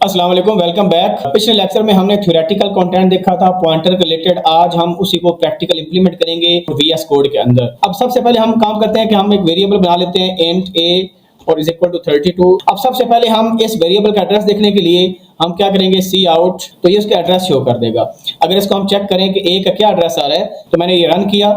अस्सलाम वालेकुम, welcome back. पिछले लेक्चर में हमने थ्योरेटिकल कंटेंट देखा था पॉइंटर के रिलेटेड। आज हम उसी को प्रैक्टिकल इंप्लीमेंट करेंगे वीएस कोड के अंदर। अब सबसे पहले हम काम करते हैं कि हम एक वेरिएबल बना लेते हैं इंट a और इज इक्वल टू 32। अब सबसे पहले हम इस वेरिएबल का एड्रेस देखने के लिए हम क्या करेंगे, सी आउट, तो ये उसका एड्रेस शो कर देगा। अगर इसको हम चेक करें कि a का क्या एड्रेस आ रहा है, तो मैंने ये रन किया,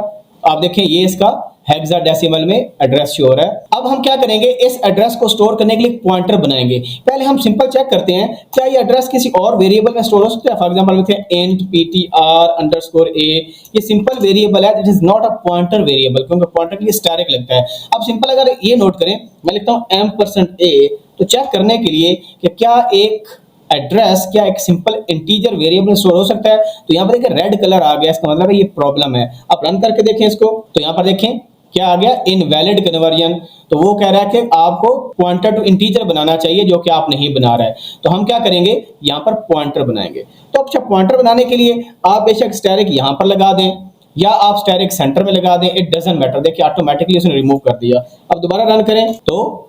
आप देखें ये इसका हेक्साडेसिमल में एड्रेस शो हो रहा है। अब हम क्या करेंगे, इस एड्रेस को स्टोर करने के लिए पॉइंटर बनाएंगे। पहले हम सिंपल चेक करते हैं क्या ये एड्रेस किसी और वेरिएबल में स्टोर हो सकता है। फॉर एग्जांपल लिखते हैं int ptr_a। ये सिंपल वेरिएबल है, it is not a pointer variable, क्योंकि पॉइंटर के लिए स्टैटिक लगता है। अब सिंपल अगर ये नोट करें, मैं लिखता हूं m%a, तो चेक करने के लिए कि क्या एक सिंपल इंटीजर वेरिएबल स्टोर हो सकता है। तो यहाँ पर देखिए रेड कलर आ गया, इसका मतलब है ये प्रॉब्लम है। अब रन करके देखें इसको, तो यहाँ पर देखें क्या आ गया, इनवैलिड कन्वर्जन। तो वो कह रहा है कि आपको पॉइंटर टू इंटीजर बनाना चाहिए, जो कि आप नहीं बना रहे हैं। तो हम क्या करेंगे, यहाँ पर पॉइंटर बनाएंगे। तो अच्छा, पॉइंटर बनाने के लिए आप बेशक स्टैटिक यहाँ पर लगा दें या आप स्टैटिक सेंटर में लगा दें, इट डजंट मैटर। देखिए ऑटोमेटिकली उसने रिमूव कर दिया। अब दोबारा रन करें तो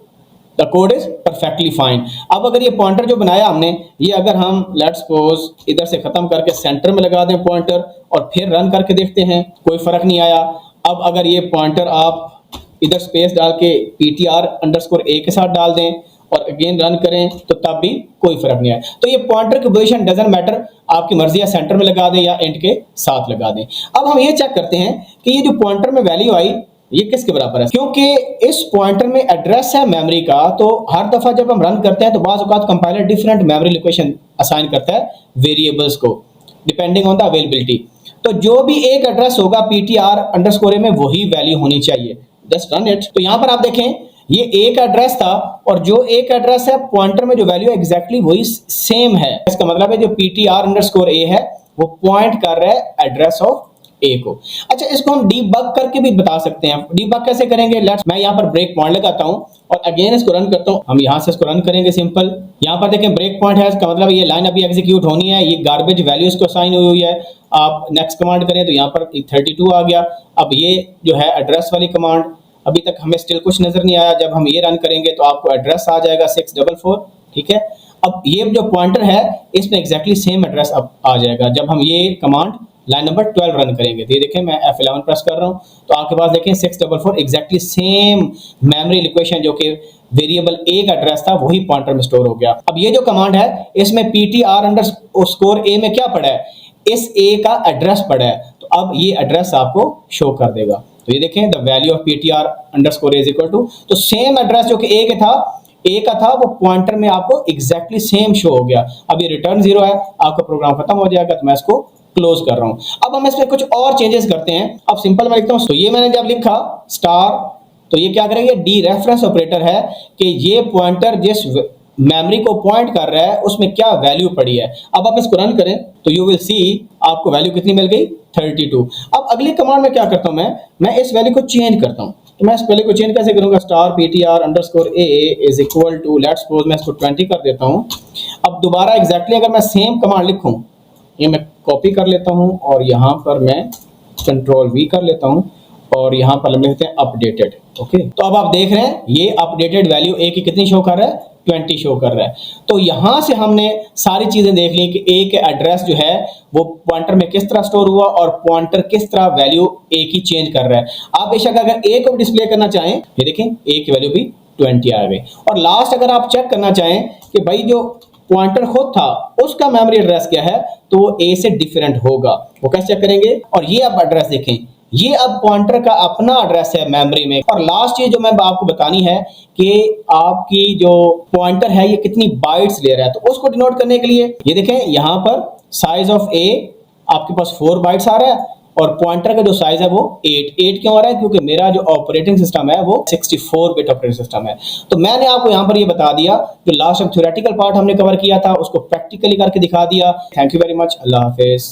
the code is perfectly fine. अब अगर ये पॉइंटर जो बनाया हमने, ये अगर हम लेट्स सपोज इधर से खत्म करके सेंटर में लगा दें पॉइंटर और फिर रन करके देखते हैं, कोई फर्क नहीं आया। अब अगर ये पॉइंटर आप इधर स्पेस डाल के ptr_a के साथ डाल दें और अगेन रन करें, तो तब भी कोई फर्क नहीं आया। तो ये पॉइंटर की पोजीशन डजंट मैटर, आपकी मर्जी है सेंटर में लगा दें या एंड के साथ लगा दें। अब हम ये चेक करते हैं कि ये जो पॉइंटर में वैल्यू आई ये किसके बराबर है, क्योंकि इस पॉइंटर में एड्रेस है मेमोरी का। तो हर दफा जब हम रन करते हैं तो बाज़ औक़ात compiler different memory location assign करता है वेरिएबल्स को डिपेंडिंग ऑन द अवेलेबिलिटी। तो जो भी एक एड्रेस होगा ptr_a में वही वैल्यू होनी चाहिए। Just run it. तो यहां पर आप देखें ये एक एड्रेस था और जो एक एड्रेस है पॉइंटर में जो वैल्यू है एग्जैक्टली वही सेम है। इसका मतलब है जो ptr_a है वो पॉइंट कर रहा है एड्रेस ऑफ ए को। अच्छा, इसको हम डीबग करके भी बता सकते हैं। डीबग कैसे करेंगे, लेट्स मैं यहाँ पर ब्रेक पॉइंट लगाता हूँ और अगेन इसको रन करता हूँ। हम यहाँ से इसको रन करेंगे सिंपल। यहाँ पर देखें ब्रेक पॉइंट है, इसका मतलब ये लाइन अभी एग्जीक्यूट होनी है। ये गार्बेज वैल्यूज को असाइन हुई है। आप नेक्स्ट कमांड करें तो यहाँ पर 32 आ गया। अब ये जो है एड्रेस वाली कमांड, अभी तक हमें स्टिल कुछ नजर नहीं आया। जब हम ये रन करेंगे तो आपको एड्रेस आ जाएगा 644। ठीक है, अब ये जो पॉइंटर है इसमें एग्जैक्टली सेम एड्रेस अब आ जाएगा जब हम ये कमांड लाइन नंबर 12 रन करेंगे। तो ये देखें मैं F11 प्रेस कर रहा हूँ तो आपके पास देखें 644 एग्जैक्टली सेम मेमोरी लोकेशन जो कि वेरिएबल ए का एड्रेस था वही पॉइंटर में स्टोर हो गया। अब ये जो कमांड है इसमें ptr_a में क्या पड़ा है, इस ए का एड्रेस पड़ा है। तो अब ये एड्रेस आपको शो कर देगा। तो ये देखें the value of ptr_a is equal to, तो सेम एड्रेस जो कि ए का था वो पॉइंटर में आपको एग्जैक्टली सेम शो हो गया। अब ये रिटर्न 0 है, आपका प्रोग्राम खत्म हो जाएगा। तो मैं इसको क्लोज कर रहा हूं। अब हम इसमें कुछ और चेंजेस करते हैं। अब सिंपल मैं लिखता हूं, तो ये मैंने जब लिखा स्टार, तो ये क्या करेंगे, डी रेफरेंस ऑपरेटर है कि ये पॉइंटर जिस मेमोरी को पॉइंट कर रहा है उसमें क्या वैल्यू पड़ी है। अब आप इसको रन करें तो यू विल सी आपको वैल्यू कितनी मिल गई, 32। अब अगली कमांड में क्या करता हूं, मैं इस वैल्यू को चेंज करता हूं। तो मैं इस वैल्यू को चेंज कैसे करूंगा, star ptr_a is equal to, let's suppose मैं इसको 20 कर देता हूं। अब दोबारा एग्जैक्टली अगर मैं सेम कमांड लिखूं, ये मैं कॉपी कर लेता हूं और यहां पर मैं कंट्रोल V कर लेता हूं और यहां पर हम लिखते हैं अपडेटेड। ओके, तो अब आप देख रहे हैं ये अपडेटेड वैल्यू ए की कितनी शो कर रहा है, 20 शो कर रहा है। तो यहां से हमने सारी चीजें देख ली कि ए के एड्रेस जो है वो पॉइंटर में किस तरह स्टोर हुआ और पॉइंटर किस तरह वैल्यू ए की चेंज कर रहा है। आप बेशक अगर ए को डिस्प्ले करना चाहें, ये देखें ए की वैल्यू भी 20 आ गई। और लास्ट अगर आप चेक करना चाहें कि भाई जो पॉइंटर खुद था उसका मेमोरी एड्रेस क्या है, तो वो ए से डिफरेंट होगा। वो कैसे चेक करेंगे, और ये आप एड्रेस देखें, ये अब पॉइंटर का अपना एड्रेस है मेमोरी में। और लास्ट चीज जो मैं आपको बतानी है कि आपकी जो पॉइंटर है ये कितनी बाइट्स ले रहा है। तो उसको डिनोट करने के लिए ये देखें यहाँ पर साइज ऑफ ए आपके पास 4 बाइट्स आ रहा है और पॉइंटर का जो साइज है वो 8 क्यों आ रहा है, क्योंकि मेरा जो ऑपरेटिंग सिस्टम है वो 64 बिट ऑपरेटिंग सिस्टम है। तो मैंने आपको यहाँ पर ये बता दिया, जो लास्ट थ्योरेटिकल पार्ट हमने कवर किया था उसको प्रैक्टिकली करके दिखा दिया। Thank you very much, Allah Hafiz.